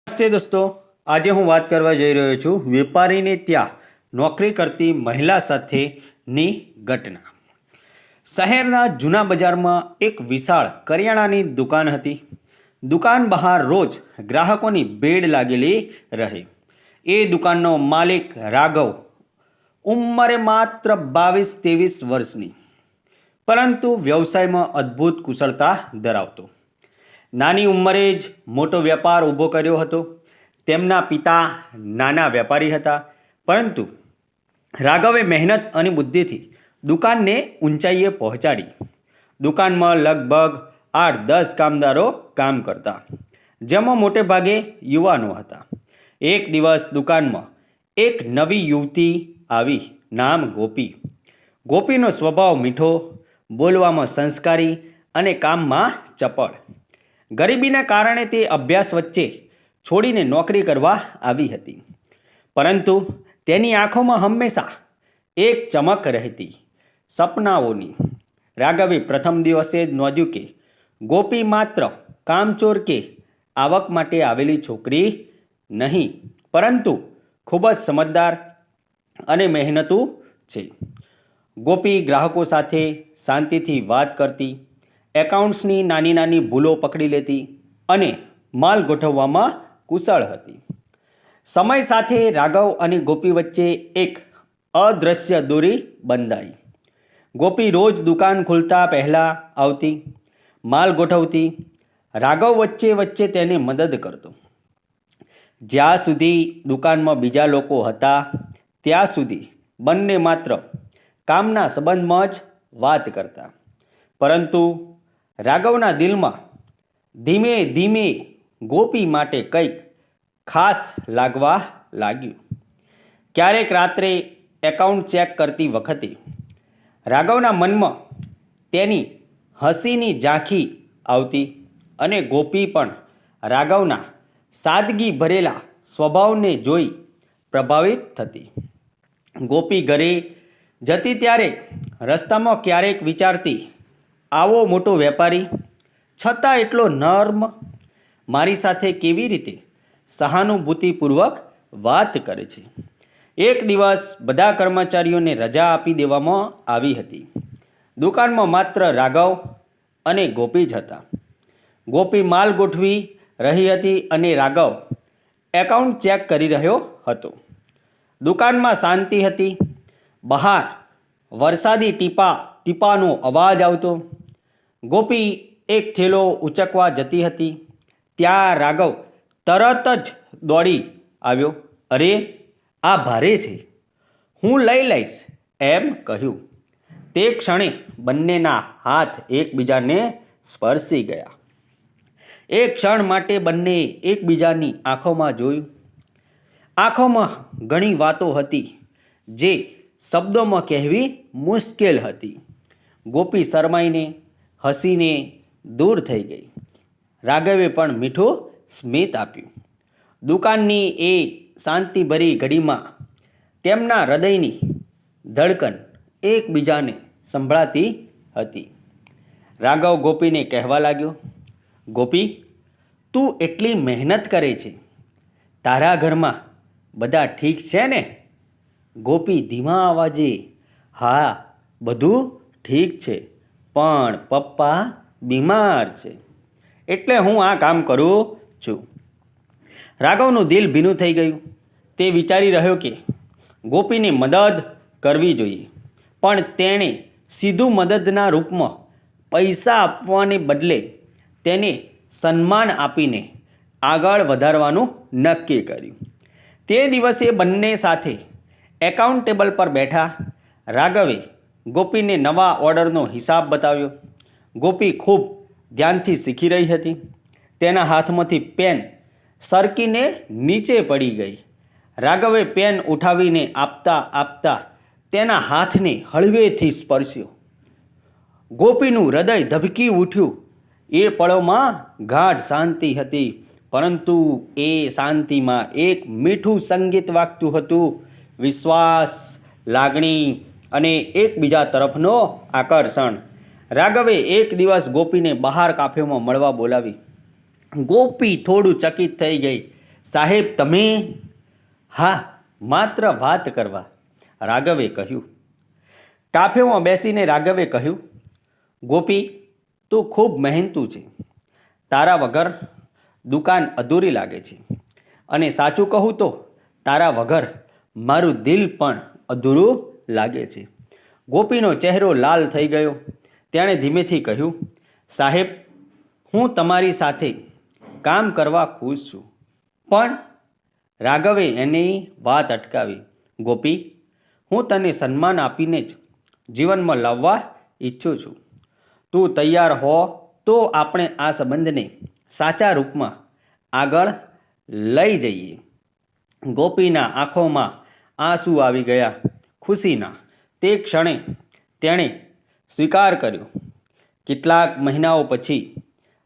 નમસ્તે દોસ્તો, આજે હું વાત કરવા જઈ રહ્યો છું વેપારીને ત્યાં નોકરી કરતી મહિલા સાથેની ઘટના। શહેરના જૂના બજારમાં એક વિશાળ કરિયાણાની દુકાન હતી। દુકાન બહાર રોજ ગ્રાહકોની ભીડ લાગેલી રહે। એ દુકાનનો માલિક રાઘવ ઉંમરે માત્ર 22-23 વર્ષની, પરંતુ વ્યવસાયમાં અદ્ભુત કુશળતા ધરાવતો। નાની ઉંમરે જ મોટો વેપાર ઊભો કર્યો હતો। તેમના પિતા નાના વેપારી હતા, પરંતુ રાઘવે મહેનત અને બુદ્ધિથી દુકાનને ઊંચાઈએ પહોંચાડી। દુકાનમાં લગભગ 8-10 કામદારો કામ કરતા, જેમાં મોટે ભાગે યુવાનો હતા। એક દિવસ દુકાનમાં એક નવી યુવતી આવી, નામ ગોપી। ગોપીનો સ્વભાવ મીઠો, બોલવામાં સંસ્કારી અને કામમાં ચપળ। ગરીબીના કારણે તે અભ્યાસ વચ્ચે છોડીને નોકરી કરવા આવી હતી, પરંતુ તેની આંખોમાં હંમેશા એક ચમક રહેતી, સપનાઓની। રાઘવે પ્રથમ દિવસે જ નોંધ્યું કે ગોપી માત્ર કામચોર કે આવક માટે આવેલી છોકરી નહીં, પરંતુ ખૂબ જ સમજદાર અને મહેનતુ છે। ગોપી ગ્રાહકો સાથે શાંતિથી વાત કરતી, એકાઉન્ટ્સની નાની નાની ભૂલો પકડી લેતી અને માલ ગોઠવવામાં કુશળ હતી। સમય સાથે રાઘવ અને ગોપી વચ્ચે એક અદૃશ્ય દોરી બંધાઈ। ગોપી રોજ દુકાન ખુલતા પહેલાં આવતી, માલ ગોઠવતી। રાઘવ વચ્ચે વચ્ચે તેને મદદ કરતો। જ્યાં સુધી દુકાનમાં બીજા લોકો હતા, ત્યાં સુધી બંને માત્ર કામના સંબંધમાં જ વાત કરતા, પરંતુ રાઘવના દિલમાં ધીમે ધીમે ગોપી માટે કંઈક ખાસ લાગવા લાગ્યું। ક્યારેક રાત્રે એકાઉન્ટ ચેક કરતી વખતે રાઘવના મનમાં તેની હસીની ઝાંખી આવતી અને ગોપી પણ રાઘવના સાદગી ભરેલા સ્વભાવને જોઈ પ્રભાવિત થતી। ગોપી ઘરે જતી ત્યારે રસ્તામાં ક્યારેક વિચારતી, આવો મોટો વેપારી, છતાં એટલો નર્મ, મારી સાથે કેવી રીતે સહાનુભૂતિપૂર્વક વાત કરે છે। એક દિવસ બધા કર્મચારીઓને રજા આપી દેવામાં આવી હતી। દુકાનમાં માત્ર રાઘવ અને ગોપી જ હતા। ગોપી માલ ગોઠવી રહી હતી અને રાઘવ એકાઉન્ટ ચેક કરી રહ્યો હતો। દુકાનમાં શાંતિ હતી। બહાર વરસાદી ટીપાનો અવાજ આવતો। ગોપી એક થેલો ઉચકવા જતી હતી, ત્યાં રાઘવ તરત જ દોડી આવ્યો। અરે, આ ભારે છે, હું લઈ લઈશ એમ કહ્યું। તે ક્ષણે બંનેના હાથ એકબીજાને સ્પર્શી ગયા। એક ક્ષણ માટે બંનેએ એકબીજાની આંખોમાં જોયું। આંખોમાં ઘણી વાતો હતી જે શબ્દોમાં કહેવી મુશ્કેલ હતી। ગોપી શરમાઈને, હસીને દૂર થઈ ગઈ। રાઘવે પણ મીઠું સ્મિત આપ્યું। દુકાનની એ શાંતિભરી ઘડીમાં તેમના હૃદયની ધડકન એકબીજાને સંભળાતી હતી। રાઘવ ગોપીને કહેવા લાગ્યો, ગોપી, તું એટલી મહેનત કરે છે, તારા ઘરમાં બધા ઠીક છે ને? ગોપી ધીમા અવાજે, હા, બધું ઠીક છે, પણ પપ્પા બીમાર છે, એટલે હું આ કામ કરું છું। રાઘવનું દિલ ભીનું થઈ ગયું। તે વિચારી રહ્યો કે ગોપીને મદદ કરવી જોઈએ, પણ તેણે સીધું મદદના રૂપમાં પૈસા આપવાને બદલે તેને સન્માન આપીને આગળ વધારવાનું નક્કી કર્યું। તે દિવસે બંને સાથે એકાઉન્ટ ટેબલ પર બેઠા। રાઘવે ગોપીને નવા ઓર્ડરનો હિસાબ બતાવ્યો। ગોપી ખૂબ ધ્યાનથી શીખી રહી હતી। તેના હાથમાંથી પેન સરકીને નીચે પડી ગઈ। રાઘવે પેન ઉઠાવીને આપતા આપતા તેના હાથને હળવેથી સ્પર્શ્યો। ગોપીનું હૃદય ધબકી ઉઠ્યું। એ પળોમાં ગાઢ શાંતિ હતી, પરંતુ એ શાંતિમાં એક મીઠું સંગીત વાગતું હતું, વિશ્વાસ, લાગણી અને એકબીજા તરફનો આકર્ષણ। રાઘવે એક દિવસ ગોપીને બહાર કાફેમાં મળવા બોલાવી। ગોપી થોડું ચકિત થઈ ગઈ। સાહેબ તમે? હા, માત્ર વાત કરવા, રાઘવે કહ્યું. કાફેમાં બેસીને રાઘવે કહ્યું, ગોપી, તું ખૂબ મહેનતુ છે. તારા વગર દુકાન અધૂરી લાગે છે. અને સાચું કહું તો તારા વગર મારું દિલ પણ અધૂરું લાગે છે. ગોપીનો ચહેરો લાલ થઈ ગયો. તેણે ધીમેથી કહ્યું, સાહેબ, હું તમારી સાથે કામ કરવા ખુશ છું. પણ રાઘવે એની વાત અટકાવી. ગોપી, હું તને સન્માન આપીને જ જીવનમાં લાવવા ઈચ્છું છું. તું તૈયાર હો તો આપણે આ સંબંધને સાચા રૂપમાં આગળ લઈ જઈએ. ગોપીના આંખોમાં આંસુ આવી ગયા. ખુશીના તે ક્ષણે તેણે સ્વીકાર કર્યો. કેટલાક મહિનાઓ પછી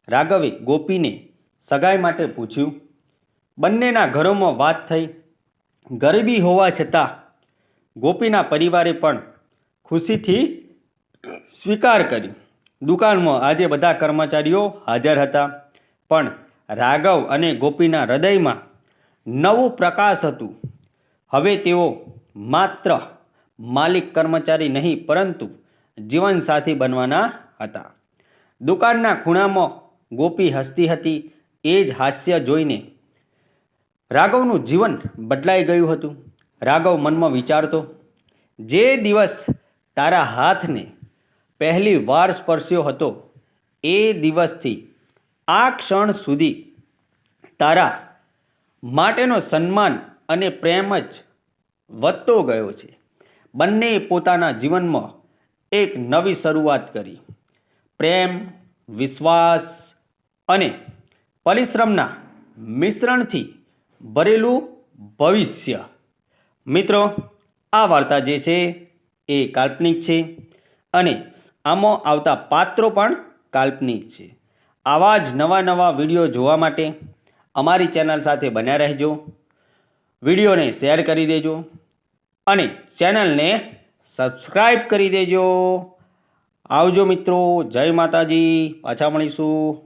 રાઘવે ગોપીને સગાઈ માટે પૂછ્યું. બંનેના ઘરોમાં વાત થઈ. ગરીબી હોવા છતાં ગોપીના પરિવારે પણ ખુશીથી સ્વીકાર કર્યો. દુકાનમાં આજે બધા કર્મચારીઓ હાજર હતા, પણ રાઘવ અને ગોપીના હૃદયમાં નવું પ્રકાશ હતું. હવે તેઓ માત્ર માલિક કર્મચારી નહીં પરંતુ જીવનસાથી બનવાના હતા. દુકાનના ખૂણામાં ગોપી હસતી હતી. એ જ હાસ્ય જોઈને રાઘવનું જીવન બદલાઈ ગયું હતું. રાઘવ મનમાં વિચારતો, જે દિવસ તારા હાથને પહેલી વાર સ્પર્શ્યો હતો એ દિવસથી આ ક્ષણ સુધી તારા માટેનો સન્માન અને પ્રેમ જ વધતો ગયો છે. બંનેએ પોતાના જીવનમાં એક નવી શરૂઆત કરી. પ્રેમ, વિશ્વાસ અને પરિશ્રમના મિશ્રણથી ભરેલું ભવિષ્ય. મિત્રો, આ વાર્તા જે છે એ કાલ્પનિક છે અને આમાં આવતા પાત્રો પણ કાલ્પનિક છે. આવા જ નવા નવા વિડીયો જોવા માટે અમારી ચેનલ સાથે બન્યા રહેજો. વિડીયોને શેર કરી દેજો અને ચેનલને સબસ્ક્રાઈબ કરી દેજો. આવજો મિત્રો. જય માતાજી. પાછા મળીશું.